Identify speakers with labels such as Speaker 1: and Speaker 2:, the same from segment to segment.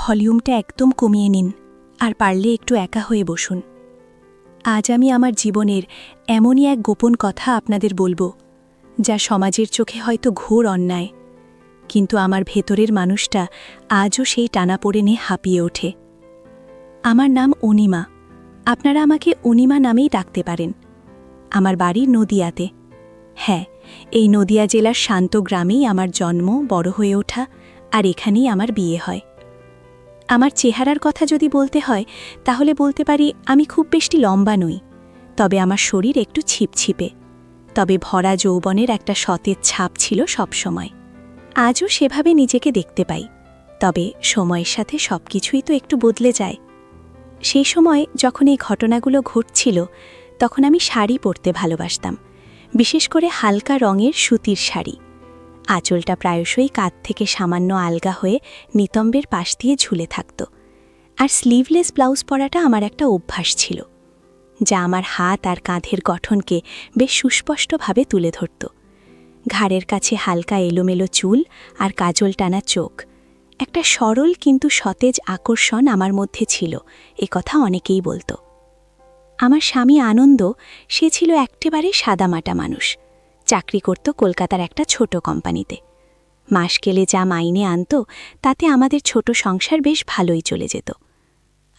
Speaker 1: ভলিউমটা একদম কমিয়ে নিন আর পারলে একটু একা হয়ে বসুন। আজ আমি আমার জীবনের এমনই এক গোপন কথা আপনাদের বলবো, যা সমাজের চোখে হয়তো ঘোর অন্যায়, কিন্তু আমার ভেতরের মানুষটা আজও সেই টানাপোড়েনে হাঁপিয়ে ওঠে। আমার নাম অনিমা। আপনারা আমাকে অনিমা নামেই ডাকতে পারেন। আমার বাড়ি নদিয়াতে। হ্যাঁ, এই নদিয়া জেলার শান্ত গ্রামেই আমার জন্ম, বড় হয়ে ওঠা, আর এখানেই আমার বিয়ে হয়। আমার চেহারার কথা যদি বলতে হয় তাহলে বলতে পারি আমি খুব বেশি লম্বা নই, তবে আমার শরীর একটু ছিপছিপে, তবে ভরা যৌবনের একটা সতেজ ছাপ ছিল সবসময়। আজও সেভাবে নিজেকে দেখতে পাই, তবে সময়ের সাথে সব কিছুই তো একটু বদলে যায়। সেই সময় যখন এই ঘটনাগুলো ঘটছিল তখন আমি শাড়ি পরতে ভালোবাসতাম, বিশেষ করে হালকা রঙের সুতির শাড়ি। আঁচলটা প্রায়শই কাঁধ থেকে সামান্য আলগা হয়ে নিতম্বের পাশ দিয়ে ঝুলে থাকত, আর স্লিভলেস ব্লাউজ পরাটা আমার একটা অভ্যাস ছিল, যা আমার হাত আর কাঁধের গঠনকে বেশ সুস্পষ্টভাবে তুলে ধরত। ঘাড়ের কাছে হালকা এলোমেলো চুল আর কাজল টানা চোখ, একটা সরল কিন্তু সতেজ আকর্ষণ আমার মধ্যে ছিল, কথা অনেকেই বলত। আমার স্বামী আনন্দ, সে ছিল একেবারে সাদামাটা মানুষ। চাকরি করত কলকাতার একটা ছোট কোম্পানিতে। মাস গেলে যা মাইনে আনত তাতে আমাদের ছোট সংসার বেশ ভালোই চলে যেত।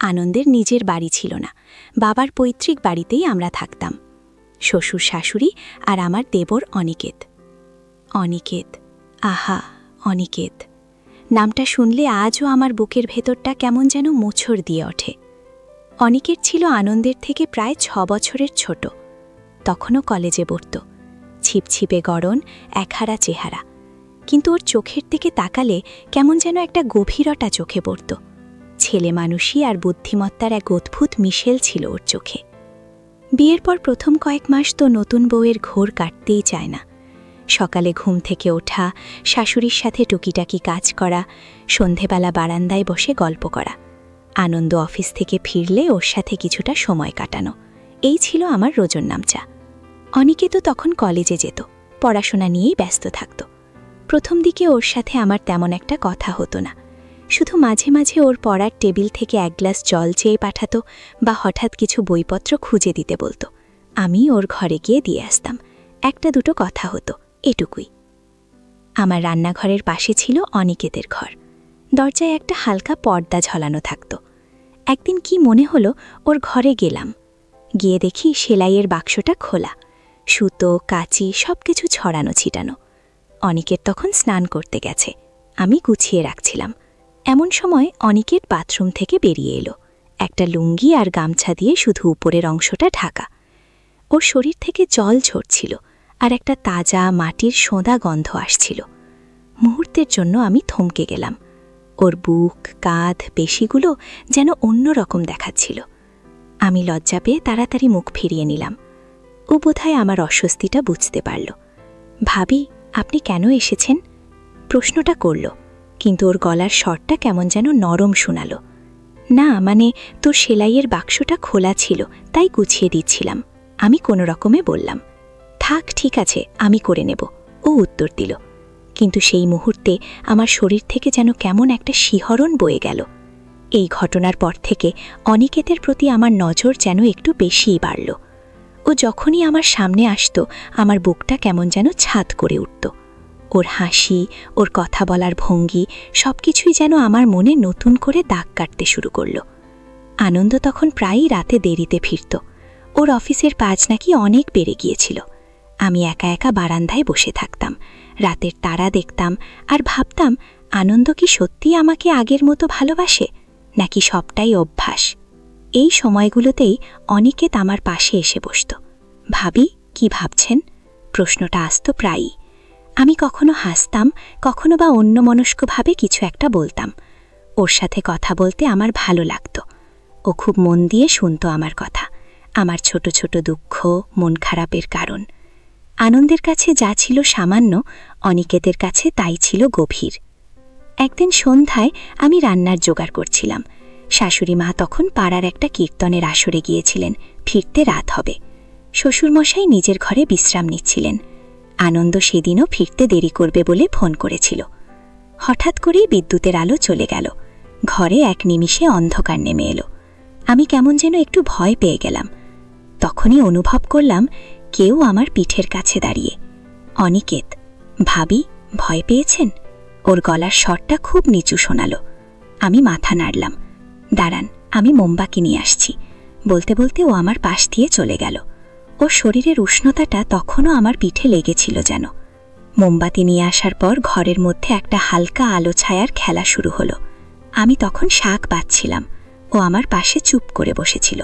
Speaker 1: আনন্দের নিজের বাড়ি ছিল না, বাবার পৈতৃক বাড়িতেই আমরা থাকতাম, শ্বশুর শাশুড়ি আর আমার দেবর অনিকেত। অনিকেত, আহা অনিকেত, নামটা শুনলে আজও আমার বুকের ভেতরটা কেমন যেন মোচড় দিয়ে ওঠে। অনিকেত ছিল আনন্দের থেকে প্রায় 6 বছরের ছোট, তখনও কলেজে পড়ত। ছিপছিপে গড়ন, একহারা চেহারা, কিন্তু ওর চোখের দিকে তাকালে কেমন যেন একটা গভীরতা চোখে পড়ত। ছেলে মানুষই আর বুদ্ধিমত্তার এক অদ্ভুত মিশেল ছিল ওর চোখে। বিয়ের পর প্রথম কয়েক মাস তো নতুন বউয়ের ঘোর কাটতেই চায় না। সকালে ঘুম থেকে ওঠা, শাশুড়ির সাথে টুকিটাকি কাজ করা, সন্ধেবেলা বারান্দায় বসে গল্প করা, আনন্দ অফিস থেকে ফিরলে ওর সাথে কিছুটা সময় কাটানো, এই ছিল আমার রোজনামচা। অনিকে তো তখন কলেজে যেত, পড়াশোনা নিয়েই ব্যস্ত থাকত। প্রথম দিকে ওর সাথে আমার তেমন একটা কথা হতো না, শুধু মাঝে মাঝে ওর পড়ার টেবিল থেকে এক গ্লাস জল চেয়ে পাঠাতো বা হঠাৎ কিছু বইপত্র খুঁজে দিতে বলতো। আমি ওর ঘরে গিয়ে দিয়ে আসতাম, একটা দুটো কথা হতো, এটুকুই। আমার রান্নাঘরের পাশে ছিল অনিকেতের ঘর। দরজায় একটা হালকা পর্দা ঝলানো থাকত। একদিন কি মনে হলো, ওর ঘরে গেলাম। গিয়ে দেখি সেলাইয়ের বাক্সটা খোলা, সুতো কাঁচি সবকিছু ছড়ানো ছিটানো। অনিকেত তখন স্নান করতে গেছে, আমি গুছিয়ে রাখছিলাম। এমন সময় অনিকেত বাথরুম থেকে বেরিয়ে এলো, একটা লুঙ্গি আর গামছা দিয়ে শুধু উপরের অংশটা ঢাকা। ওর শরীর থেকে জল ঝরছিল আর একটা তাজা মাটির সোঁদা গন্ধ আসছিল। মুহূর্তের জন্য আমি থমকে গেলাম। ওর বুক, কাঁধ, পেশিগুলো যেন অন্যরকম দেখাচ্ছিল। আমি লজ্জা পেয়ে তাড়াতাড়ি মুখ ফিরিয়ে নিলাম। ও বোধহয় আমার অস্বস্তিটা বুঝতে পারল। ভাবি, আপনি কেন এসেছেন? প্রশ্নটা করল, কিন্তু ওর গলার স্বরটা কেমন যেন নরম শোনালো। না মানে, তোর সেলাইয়ের বাক্সটা খোলা ছিল, তাই গুছিয়ে দিচ্ছিলাম, আমি কোনো রকমে বললাম। থাক, ঠিক আছে, আমি করে নেব, ও উত্তর দিল। কিন্তু সেই মুহূর্তে আমার শরীর থেকে যেন কেমন একটা শিহরণ বয়ে গেল। এই ঘটনার পর থেকে অনিকেতের প্রতি আমার নজর যেন একটু বেশিই বাড়ল। ও যখনই আমার সামনে আসতো আমার বুকটা কেমন যেন ছাদ করে উঠত। ওর হাসি, ওর কথা বলার ভঙ্গি সবকিছুই যেন আমার মনে নতুন করে দাগ কাটতে শুরু করল। আনন্দ তখন প্রায়ই রাতে দেরিতে ফিরত। ওর অফিসের কাজ নাকি অনেক বেড়ে গিয়েছিল। আমি একা একা বারান্দায় বসে থাকতাম, রাতের তারা দেখতাম আর ভাবতাম, আনন্দ কি সত্যি আমাকে আগের মতো ভালোবাসে, নাকি সবটাই অভ্যাস। এই সময়গুলোতেই অনিকেত আমার পাশে এসে বসত। ভাবি, কি ভাবছেন? প্রশ্নটা আসত প্রায়ই। আমি কখনো হাসতাম, কখনো বা অন্যমনস্কভাবে কিছু একটা বলতাম। ওর সাথে কথা বলতে আমার ভালো লাগত। ও খুব মন দিয়ে শুনত আমার কথা, আমার ছোট ছোট দুঃখ, মন খারাপের কারণ। আনন্দের কাছে যা ছিল সামান্য, অনিকেতের কাছে তাই ছিল গভীর। একদিন সন্ধ্যায় আমি রান্নার জোগাড় করছিলাম। শাশুড়ি মা তখন পাড়ার একটা কীর্তনের আসরে গিয়েছিলেন, ফিরতে রাত হবে। শ্বশুরমশাই নিজের ঘরে বিশ্রাম নিচ্ছিলেন। আনন্দ সেদিনও ফিরতে দেরি করবে বলে ফোন করেছিল। হঠাৎ করেই বিদ্যুতের আলো চলে গেল।
Speaker 2: ঘরে এক নিমিষে অন্ধকার নেমে এলো। আমি কেমন যেন একটু ভয় পেয়ে গেলাম। তখনই অনুভব করলাম কেউ আমার পিঠের কাছে দাঁড়িয়ে। অনিকেত, ভাবি ভয় পেয়েছেন? ওর গলার স্বরটা খুব নিচু শোনালো। আমি মাথা নাড়লাম। দাঁড়ান, আমি মোমবাতি নিয়ে আসছি। বলতে বলতে ও আমার পাশ দিয়ে চলে গেল। ওর শরীরের উষ্ণতাটা তখনও আমার পিঠে লেগেছিল যেন। মোমবাতি নিয়ে আসার পর ঘরের মধ্যে একটা হালকা আলো ছায়ার খেলা শুরু হলো। আমি তখন শাক বাছছিলাম। ও আমার পাশে চুপ করে বসেছিল।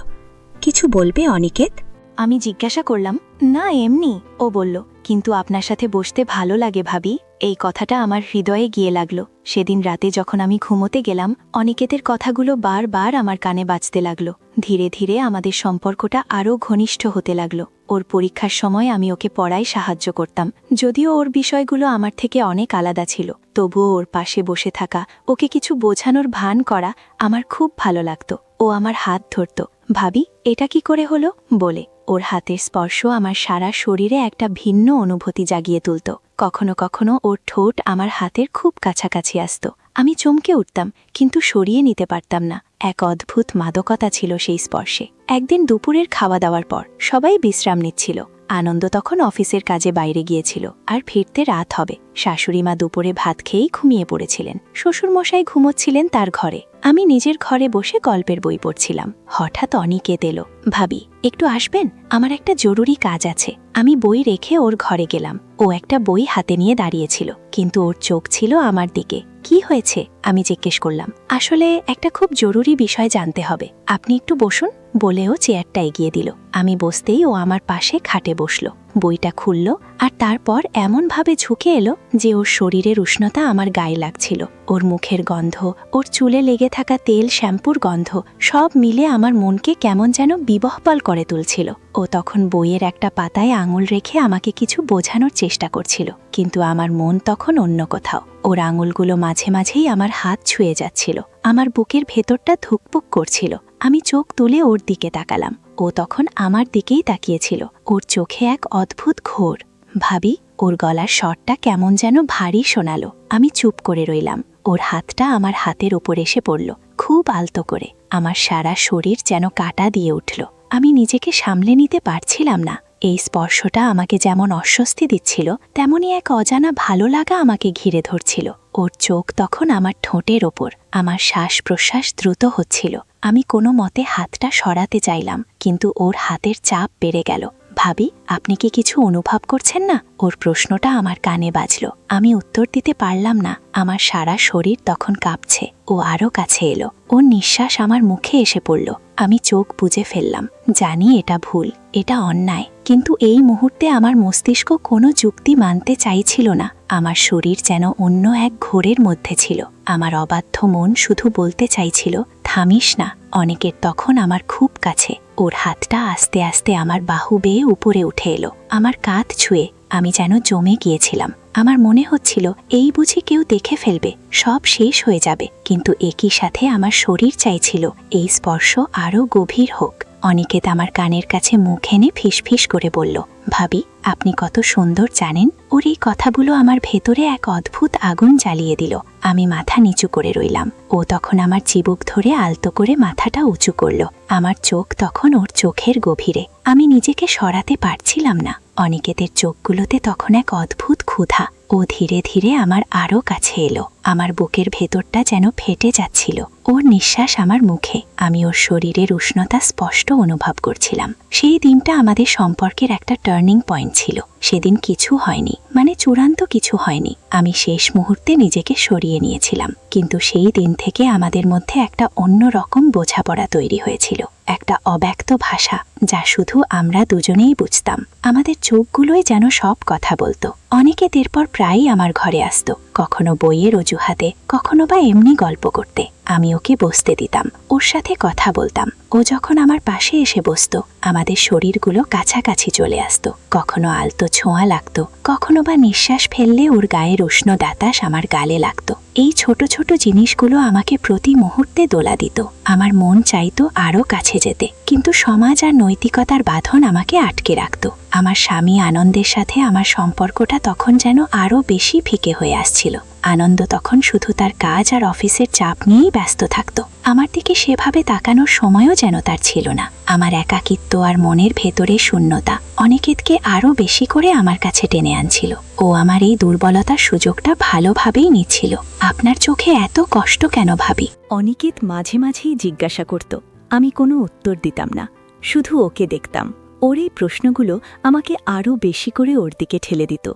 Speaker 2: কিছু বলবে অনিকেত?
Speaker 1: আমি জিজ্ঞাসা করলাম। না, এমনি। ও বলল, কিন্তু আপনার সাথে বসতে ভালো লাগে ভাবি। এই কথাটা আমার হৃদয়ে গিয়ে লাগলো। সেদিন রাতে যখন আমি ঘুমোতে গেলাম, অনিকেতের কথাগুলো বারবার আমার কানে বাজতে লাগলো। ধীরে ধীরে আমাদের সম্পর্কটা আরও ঘনিষ্ঠ হতে লাগলো। ওর পরীক্ষার সময় আমি ওকে পড়ায় সাহায্য করতাম। যদিও ওর বিষয়গুলো আমার থেকে অনেক আলাদা ছিল, তবুও ওর পাশে বসে থাকা, ওকে কিছু বোঝানোর ভান করা আমার খুব ভালো লাগতো। ও আমার হাত ধরত। ভাবি, এটা কি করে হলো বলে। ওর হাতের স্পর্শ আমার সারা শরীরে একটা ভিন্ন অনুভূতি জাগিয়ে তুলত। কখনো কখনো ওর ঠোঁট আমার হাতের খুব কাছাকাছি আসত। আমি চমকে উঠতাম, কিন্তু সরিয়ে নিতে পারতাম না। এক অদ্ভুত মাদকতা ছিল সেই স্পর্শে। একদিন দুপুরের খাওয়া দাওয়ার পর সবাই বিশ্রাম নিচ্ছিল। আনন্দ তখন অফিসের কাজে বাইরে গিয়েছিল, আর ফিরতে রাত হবে। শাশুড়িমা দুপুরে ভাত খেয়েই ঘুমিয়ে পড়েছিলেন। শ্বশুরমশাই ঘুমোচ্ছিলেন তার ঘরে। আমি নিজের ঘরে বসে গল্পের বই পড়ছিলাম। হঠাৎ অনিকেত এলো। ভাবি, একটু আসবেন? আমার একটা জরুরি কাজ আছে। আমি বই রেখে ওর ঘরে গেলাম। ও একটা বই হাতে নিয়ে দাঁড়িয়েছিল, কিন্তু ওর চোখ ছিল আমার দিকে। কি হয়েছে? আমি জিজ্ঞেস করলাম। আসলে একটা খুব জরুরি বিষয় জানতে হবে। আপনি একটু বসুন বলেও চেয়ারটা এগিয়ে দিল। আমি বসতেই ও আমার পাশে খাটে বসল, বইটা খুলল, আর তারপর এমনভাবে ঝুঁকে এলো যে ওর শরীরের উষ্ণতা আমার গায়ে লাগছিল। ওর মুখের গন্ধ, ওর চুলে লেগে থাকা তেল, শ্যাম্পুর গন্ধ, সব মিলে আমার মনকে কেমন যেন বিবহবল করে তুলছিল। ও তখন বইয়ের একটা পাতায় আঙুল রেখে আমাকে কিছু বোঝানোর চেষ্টা করছিল, কিন্তু আমার মন তখন অন্য কোথাও। ওর আঙুলগুলো মাঝে মাঝেই আমার হাত ছুঁয়ে যাচ্ছিল। আমার বুকের ভেতরটা ধুকপুক করছিল। আমি চোখ তুলে ওর দিকে তাকালাম। ও তখন আমার দিকেই তাকিয়েছিল। ওর চোখে এক অদ্ভুত ঘোর। ভাবি, ওর গলার স্বরটা কেমন যেন ভারী শোনালো। আমি চুপ করে রইলাম। ওর হাতটা আমার হাতের ওপর এসে পড়ল, খুব আলতো করে। আমার সারা শরীর যেন কাঁটা দিয়ে উঠল। আমি নিজেকে সামলে নিতে পারছিলাম না। এই স্পর্শটা আমাকে যেমন অস্বস্তি দিচ্ছিল, তেমনি এক অজানা ভালো লাগা আমাকে ঘিরে ধরছিল। ওর চোখ তখন আমার ঠোঁটের ওপর। আমার শ্বাস প্রশ্বাস দ্রুত হচ্ছিল। আমি কোনো মতে হাতটা সরাতে চাইলাম, কিন্তু ওর হাতের চাপ বেড়ে গেল। ভাবি, আপনি কি কিছু অনুভব করছেন না? ওর প্রশ্নটা আমার কানে বাজল। আমি উত্তর দিতে পারলাম না। আমার সারা শরীর তখন কাঁপছে। ও আরও কাছে এলো। ওর নিঃশ্বাস আমার মুখে এসে পড়ল। আমি চোখ বুজে ফেললাম। জানি এটা ভুল, এটা অন্যায়, কিন্তু এই মুহূর্তে আমার মস্তিষ্ক কোনো যুক্তি মানতে চাইছিল না। আমার শরীর যেন অন্য এক ঘোরের মধ্যে ছিল। আমার অবাধ্য মন শুধু বলতে চাইছিল, থামিস না। অনেকের তখন আমার খুব কাছে। ওর হাতটা আস্তে আস্তে আমার বাহু বেয়ে উপরে উঠে এলো, আমার কাঁধ ছুঁয়ে। আমি যেন জমে গিয়েছিলাম। আমার মনে হচ্ছিল এই বুঝি কেউ দেখে ফেলবে, সব শেষ হয়ে যাবে। কিন্তু একই সাথে আমার শরীর চাইছিল এই স্পর্শ আরও গভীর হোক। অনিকেত আমার কানের কাছে মুখ এনে ফিসফিস করে বলল, ভাবি, আপনি কত সুন্দর জানেন? ওর এই কথাগুলো আমার ভেতরে এক অদ্ভুত আগুন জ্বালিয়ে দিল। আমি মাথা নিচু করে রইলাম। ও তখন আমার চিবুক ধরে আলতো করে মাথাটা উঁচু করল। আমার চোখ তখন ওর চোখের গভীরে। আমি নিজেকে সরাতে পারছিলাম না। অনিকেতের চোখগুলোতে তখন এক অদ্ভুত ক্ষুধা। ও ধীরে ধীরে আমার আরও কাছে এলো। আমার বুকের ভেতরটা যেন ফেটে যাচ্ছিল। ওর নিঃশ্বাস আমার মুখে। আমি ওর শরীরের উষ্ণতা স্পষ্ট অনুভব করছিলাম। সেই দিনটা আমাদের সম্পর্কের একটা টার্নিং পয়েন্ট ছিল। সেদিন কিছু হয়নি, মানে চূড়ান্ত কিছু হয়নি। আমি শেষ মুহূর্তে নিজেকে সরিয়ে নিয়েছিলাম, কিন্তু সেই দিন থেকে আমাদের মধ্যে একটা অন্য রকম বোঝাপড়া তৈরি হয়েছিল। একটা অব্যক্ত ভাষা, যা শুধু আমরা দুজনেই বুঝতাম। আমাদের চোখগুলোই যেন সব কথা বলতো। অনেকে এরপর প্রায়ই আমার ঘরে আসতো, কখনো বইয়ের অজুহাতে, কখনো বা এমনি গল্প করতে। আমি ওকে বসতে দিতাম, ওর সাথে কথা বলতাম। ও যখন আমার পাশে এসে বসতো, আমাদের শরীরগুলো কাছাকাছি চলে আসতো। কখনো আলতো ছোঁয়া লাগতো, কখনো বা নিঃশ্বাস ফেললে ওর গায়ের উষ্ণ বাতাস আমার গালে লাগতো। এই ছোট ছোট জিনিসগুলো আমাকে প্রতি মুহূর্তে দোলা দিত। আমার মন চাইতো আরও কাছে যেতে, কিন্তু সমাজ আর নৈতিকতার বাঁধন আমাকে আটকে রাখত। আমার স্বামী আনন্দের সাথে আমার সম্পর্কটা তখন যেন আরও বেশি ফিকে হয়ে আসছিল।
Speaker 2: আনন্দ তখন শুধু তার কাজ আর অফিসের চাপ নিয়েই ব্যস্ত থাকত। আমার দিকে সেভাবে তাকানোর সময়ও যেন তার ছিল না। আমার একাকিত্ব আর মনের ভেতরে শূন্যতা অনিকেতকে আরও বেশি করে আমার কাছে টেনে আনছিল। ও আমার এই দুর্বলতার সুযোগটা ভালোভাবেই নিচ্ছিল। আপনার চোখে এত কষ্ট কেন ভাবি?
Speaker 1: অনিকেত মাঝে মাঝেই জিজ্ঞাসা করত। আমি কোনো উত্তর দিতাম না, শুধু ওকে দেখতাম। ওর এই প্রশ্নগুলো আমাকে আরও বেশি করে ওর দিকে ঠেলে দিত,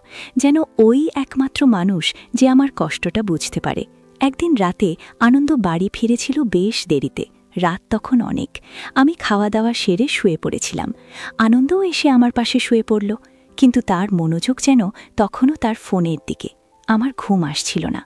Speaker 1: যেন ওই একমাত্র মানুষ যে আমার কষ্টটা বুঝতে পারে। একদিন রাতে আনন্দ বাড়ি ফিরেছিল বেশ দেরিতে। রাত তখন অনেক। আমি খাওয়া দাওয়া সেরে শুয়ে পড়েছিলাম। আনন্দও এসে আমার পাশে শুয়ে পড়ল, কিন্তু তার মনোযোগ যেন তখনও তার ফোনের দিকে। আমার ঘুম আসছিল না।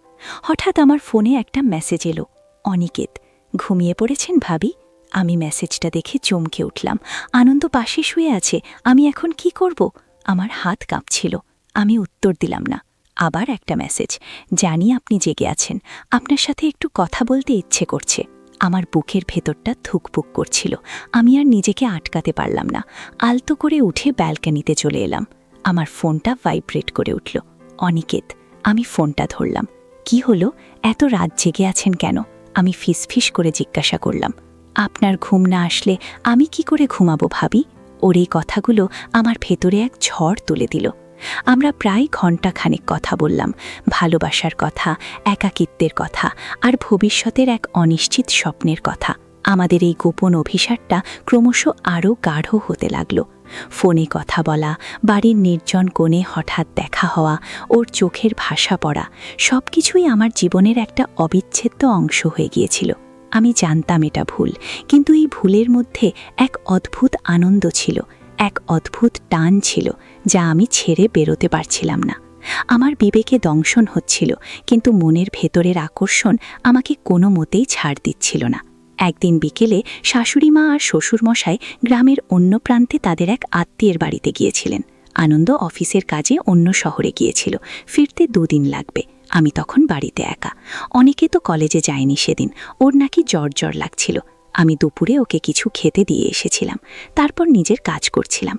Speaker 1: হঠাৎ আমার ফোনে একটা মেসেজ এলো, অনিকেত, ঘুমিয়ে পড়েছেন ভাবি? আমি মেসেজটা দেখে চমকে উঠলাম। আনন্দ পাশে শুয়ে আছে, আমি এখন কি করব? আমার হাত কাঁপছিল। আমি উত্তর দিলাম না। আবার একটা মেসেজ, জানি আপনি জেগে আছেন, আপনার সাথে একটু কথা বলতে ইচ্ছে করছে। আমার বুকের ভেতরটা ধুকপুক করছিল। আমি আর নিজেকে আটকাতে পারলাম না। আলতো করে উঠে ব্যালকনিতে চলে এলাম। আমার ফোনটা ভাইব্রেট করে উঠল। অনিকেত। আমি ফোনটা ধরলাম। কি হলো? এত রাত জেগে আছেন কেন? আমি ফিসফিস করে জিজ্ঞাসা করলাম। আপনার ঘুম না আসলে আমি কি করে ঘুমাবো ভাবি? ওর এই কথাগুলো আমার ভেতরে এক ঝড় তুলে দিল। আমরা প্রায় ঘণ্টাখানেক কথা বললাম, ভালোবাসার কথা, একাকিত্বের কথা, আর ভবিষ্যতের এক অনিশ্চিত স্বপ্নের কথা। আমাদের এই গোপন অভিসারটা ক্রমশ আরও গাঢ় হতে লাগল। ফোনে কথা বলা, বাড়ির নির্জন কোণে হঠাৎ দেখা হওয়া, ওর চোখের ভাষা পড়া, সব কিছুই আমার জীবনের একটা অবিচ্ছেদ্য অংশ হয়ে গিয়েছিল। আমি জানতাম এটা ভুল, কিন্তু এই ভুলের মধ্যে এক অদ্ভুত আনন্দ ছিল, এক অদ্ভুত টান ছিল, যা আমি ছেড়ে বেরোতে পারছিলাম না। আমার বিবেকে দংশন হচ্ছিল, কিন্তু মনের ভেতরের আকর্ষণ আমাকে কোনো মতেই ছাড় দিচ্ছিল না। একদিন বিকেলে শাশুড়িমা আর শ্বশুরমশাই গ্রামের অন্য প্রান্তে তাদের এক আত্মীয়ের বাড়িতে গিয়েছিলেন। আনন্দ অফিসের কাজে অন্য শহরে গিয়েছিল, ফিরতে 2 দিন লাগবে। আমি তখন বাড়িতে একা। অনেকে তো কলেজে যায়নি সেদিন, ওর নাকি জ্বর লাগছিল। আমি দুপুরে ওকে কিছু খেতে দিয়ে এসেছিলাম, তারপর নিজের কাজ করছিলাম।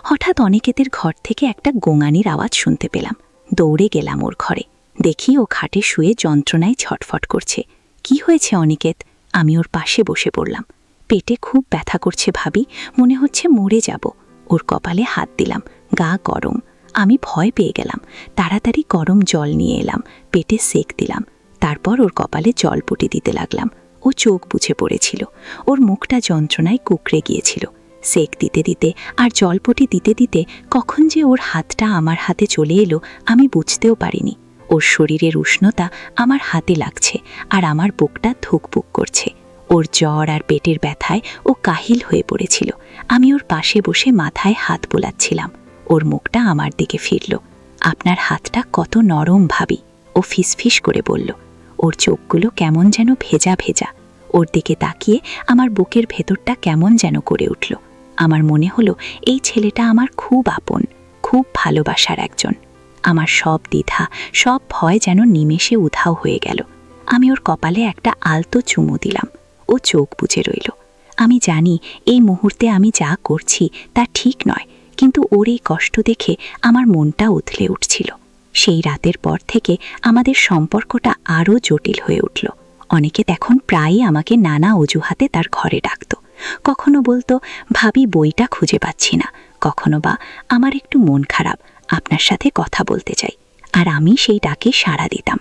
Speaker 1: হঠাৎ অনিকেতের ঘর থেকে একটা গোঙানির আওয়াজ শুনতে পেলাম। দৌড়ে গেলাম ওর ঘরে। দেখি ও খাটে শুয়ে যন্ত্রণায় ছটফট করছে। কি হয়েছে অনিকেত? আমি ওর পাশে বসে পড়লাম। পেটে খুব ব্যথা করছে ভাবি, মনে হচ্ছে মরে যাব। ওর কপালে হাত দিলাম, গা গরম। আমি ভয় পেয়ে গেলাম, তাড়াতাড়ি গরম জল নিয়ে এলাম, পেটে সেক দিলাম। তারপর ওর কপালে জলপটি দিতে লাগলাম। ও চোখ বুঝে পড়েছিল, ওর মুখটা যন্ত্রণায় কুকড়ে গিয়েছিল। সেক দিতে দিতে আর জলপটি দিতে দিতে কখন যে ওর হাতটা আমার হাতে চলে এলো আমি বুঝতেও পারিনি। ওর শরীরের উষ্ণতা আমার হাতে লাগছে, আর আমার বুকটা ধুকপুক করছে। ওর জ্বর আর পেটের ব্যথায় ও কাহিল হয়ে পড়েছিল। আমি ওর পাশে বসে মাথায় হাত বোলাচ্ছিলাম। ওর মুখটা আমার দিকে ফিরল। আপনার হাতটা কত নরম ভাবি, ও ফিসফিস করে বলল। ওর চোখগুলো কেমন যেন ভেজা ভেজা। ওর দিকে তাকিয়ে আমার বুকের ভেতরটা কেমন যেন করে উঠল। আমার মনে হলো এই ছেলেটা আমার খুব আপন, খুব ভালোবাসার একজন। আমার সব দ্বিধা, সব ভয় যেন নিমেষে উধাও হয়ে গেল। আমি ওর কপালে একটা আলতো চুমু দিলাম। ও চোখ বুজে রইল। আমি জানি এই মুহূর্তে আমি যা করছি তা ঠিক নয়, কিন্তু ওর এই কষ্ট দেখে আমার মনটা উথলে উঠছিল। সেই রাতের পর থেকে আমাদের সম্পর্কটা আরও জটিল হয়ে উঠল। অনেকে এখন প্রায়ই আমাকে নানা অজুহাতে তার ঘরে ডাকত। কখনো বলতো, ভাবি বইটা খুঁজে পাচ্ছি না, কখনো বা আমার একটু মন খারাপ, আপনার সাথে কথা বলতে চাই। আর আমি সেই ডাকে সাড়া দিতাম।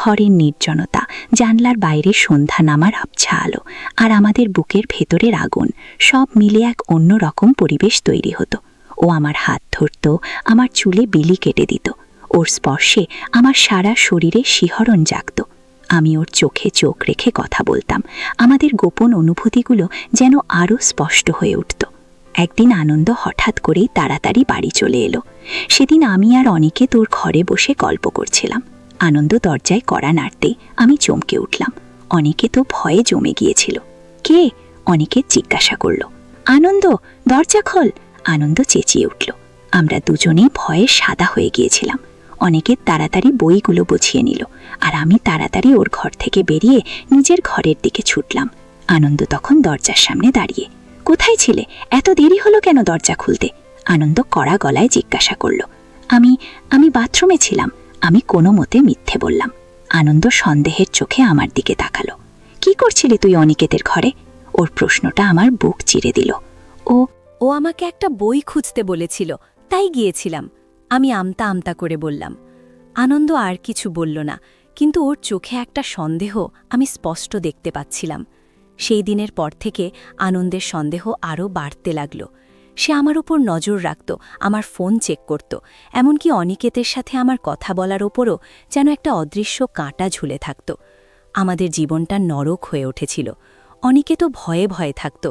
Speaker 1: ঘরের নির্জনতা, জানলার বাইরে সন্ধ্যা নামার আবছা আলো, আর আমাদের বুকের ভেতরের আগুন, সব মিলে এক অন্য রকম পরিবেশ তৈরি হতো। ও আমার হাত ধরত, আমার চুলে বিলি কেটে দিত। ওর স্পর্শে আমার সারা শরীরে শিহরণ জাগত। আমি ওর চোখে চোখ রেখে কথা বলতাম। আমাদের গোপন অনুভূতিগুলো যেন আরও স্পষ্ট হয়ে উঠত। একদিন আনন্দ হঠাৎ করেই তাড়াতাড়ি বাড়ি চলে এলো। সেদিন আমি আর অনেকে তোর ঘরে বসে গল্প করছিলাম। আনন্দ দরজায় কড়া নাড়তেই আমি চমকে উঠলাম। অনেকে তো ভয়ে জমে গিয়েছিল। কে? অনেকে জিজ্ঞাসা করল। আনন্দ, দরজা খোল! আনন্দ চেঁচিয়ে উঠল। আমরা দুজনেই ভয়ে সাদা হয়ে গিয়েছিলাম। অনেকে তাড়াতাড়ি বইগুলো গুছিয়ে নিল, আর আমি তাড়াতাড়ি ওর ঘর থেকে বেরিয়ে নিজের ঘরের দিকে ছুটলাম। আনন্দ তখন দরজার সামনে দাঁড়িয়ে। কোথায় ছিলে? এত দেরি হলো কেন দরজা খুলতে? আনন্দ কড়া গলায় জিজ্ঞাসা করল। আমি বাথরুমে ছিলাম, আমি কোনো মতে মিথ্যে বললাম।
Speaker 2: আনন্দ সন্দেহের চোখে আমার দিকে তাকালো। কি করছিলি তুই অনিকেতের ঘরে? ওর প্রশ্নটা আমার বুক চিরে দিল।
Speaker 1: ও আমাকে একটা বই খুঁজতে বলেছিল, তাই গিয়েছিলাম, আমি আমতা আমতা করে বললাম। আনন্দ আর কিছু বলল না, কিন্তু ওর চোখে একটা সন্দেহ আমি স্পষ্ট দেখতে পাচ্ছিলাম। সেই দিনের পর থেকে আনন্দের সন্দেহ আরও বাড়তে লাগল। সে আমার উপর নজর রাখত, আমার ফোন চেক করত, এমনকি অনিকেতের সাথে আমার কথা বলার ওপরও যেন একটা অদৃশ্য কাঁটা ঝুলে থাকত। আমাদের জীবনটা নরক হয়ে উঠেছিল। অনিকেতও ভয়ে ভয়ে থাকত।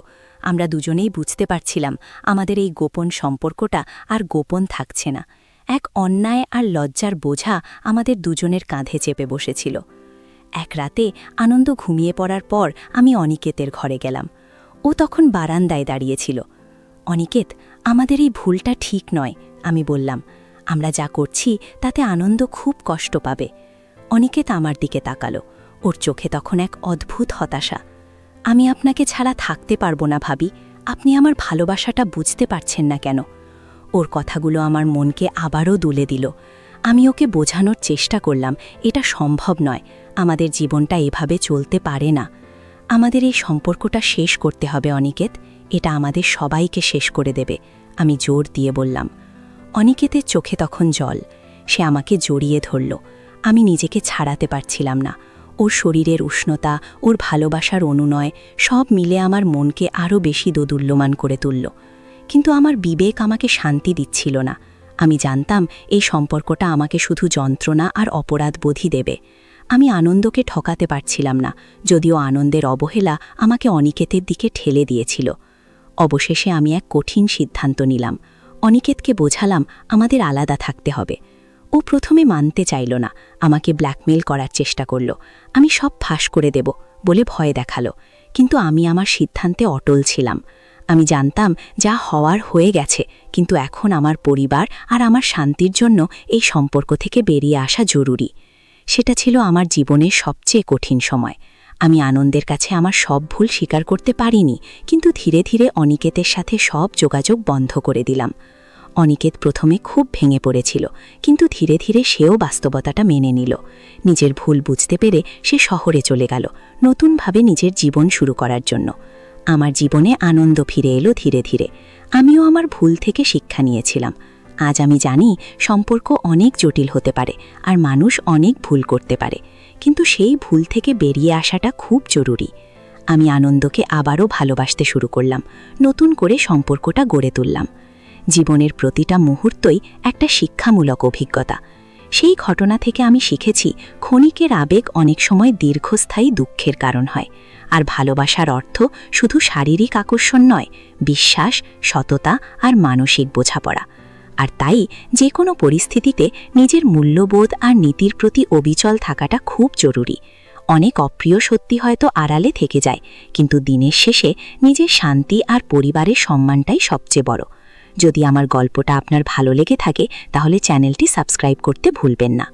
Speaker 1: আমরা দুজনেই বুঝতে পারছিলাম আমাদের এই গোপন সম্পর্কটা আর গোপন থাকছে না। এক অন্যায় আর লজ্জার বোঝা আমাদের দুজনের কাঁধে চেপে বসেছিল। এক রাতে আনন্দ ঘুমিয়ে পড়ার পর আমি অনিকেতের ঘরে গেলাম। ও তখন বারান্দায় দাঁড়িয়েছিল। অনিকেত, আমাদের এই ভুলটা ঠিক নয়, আমি বললাম। আমরা যা করছি তাতে আনন্দ খুব কষ্ট পাবে। অনিকেত আমার দিকে তাকালো। ওর চোখে তখন এক অদ্ভুত হতাশা। আমি আপনাকে ছাড়া থাকতে পারবো না ভাবি, আপনি আমার ভালোবাসাটা বুঝতে পারছেন না কেন? ওর কথাগুলো আমার মনকে আবারও দুলে দিল। আমি ওকে বোঝানোর চেষ্টা করলাম, এটা সম্ভব নয়, আমাদের জীবনটা এভাবে চলতে পারে না। আমাদের এই সম্পর্কটা শেষ করতে হবে অনিকেত, এটা আমাদের সবাইকে শেষ করে দেবে, আমি জোর দিয়ে বললাম। অনিকেতের চোখে তখন জল। সে আমাকে জড়িয়ে ধরল। আমি নিজেকে ছাড়াতে পারছিলাম না। ওর শরীরের উষ্ণতা, ওর ভালোবাসার অনুনয় সব মিলে আমার মনকে আরও বেশি দোদুল্যমান করে তুলল। কিন্তু আমার বিবেক আমাকে শান্তি দিচ্ছিল না। আমি জানতাম এই সম্পর্কটা আমাকে শুধু যন্ত্রণা আর অপরাধবোধই দেবে। আমি আনন্দকে ঠকাতে পারছিলাম না, যদিও আনন্দের অবহেলা আমাকে অনিকেতের দিকে ঠেলে দিয়েছিল। অবশেষে আমি এক কঠিন সিদ্ধান্ত নিলাম। অনিকেতকে বোঝালাম আমাদের আলাদা থাকতে হবে। ও প্রথমে মানতে চাইল না, আমাকে ব্ল্যাকমেল করার চেষ্টা করল। আমি সব ফাঁস করে দেব বলে ভয় দেখালো, কিন্তু আমি আমার সিদ্ধান্তে অটল ছিলাম। আমি জানতাম যা হওয়ার হয়ে গেছে, কিন্তু এখন আমার পরিবার আর আমার শান্তির জন্য এই সম্পর্ক থেকে বেরিয়ে আসা জরুরি। সেটা ছিল আমার জীবনের সবচেয়ে কঠিন সময়। আমি আনন্দের কাছে আমার সব ভুল স্বীকার করতে পারিনি, কিন্তু ধীরে ধীরে অনিকেতের সাথে সব যোগাযোগ বন্ধ করে দিলাম। অনিকেত প্রথমে খুব ভেঙে পড়েছিল, কিন্তু ধীরে ধীরে সেও বাস্তবতাটা মেনে নিল। নিজের ভুল বুঝতে পেরে সে শহরে চলে গেল, নতুনভাবে নিজের জীবন শুরু করার জন্য। আমার জীবনে আনন্দ ফিরে এলো ধীরে ধীরে। আমিও আমার ভুল থেকে শিক্ষা নিয়েছিলাম। আজ আমি জানি সম্পর্ক অনেক জটিল হতে পারে আর মানুষ অনেক ভুল করতে পারে, কিন্তু সেই ভুল থেকে বেরিয়ে আসাটা খুব জরুরি। আমি আনন্দকে আবারও ভালোবাসতে শুরু করলাম, নতুন করে সম্পর্কটা গড়ে তুললাম। জীবনের প্রতিটা মুহূর্তই একটা শিক্ষামূলক অভিজ্ঞতা। সেই ঘটনা থেকে আমি শিখেছি ক্ষণিকের আবেগ অনেক সময় দীর্ঘস্থায়ী দুঃখের কারণ হয়, আর ভালোবাসার অর্থ শুধু শারীরিক আকর্ষণ নয়, বিশ্বাস, সততা আর মানসিক বোঝাপড়া। আর তাই যে কোনো পরিস্থিতিতে নিজের মূল্যবোধ আর নীতির প্রতি অবিচল থাকাটা খুব জরুরি। অনেক অপ্রিয় সত্যি হয়তো আড়ালে থেকে যায়, কিন্তু দিনের শেষে নিজের শান্তি আর পরিবারের সম্মানটাই সবচেয়ে বড়। যদি আমার গল্পটা আপনার ভালো লেগে থাকে তাহলে চ্যানেলটি সাবস্ক্রাইব করতে ভুলবেন না।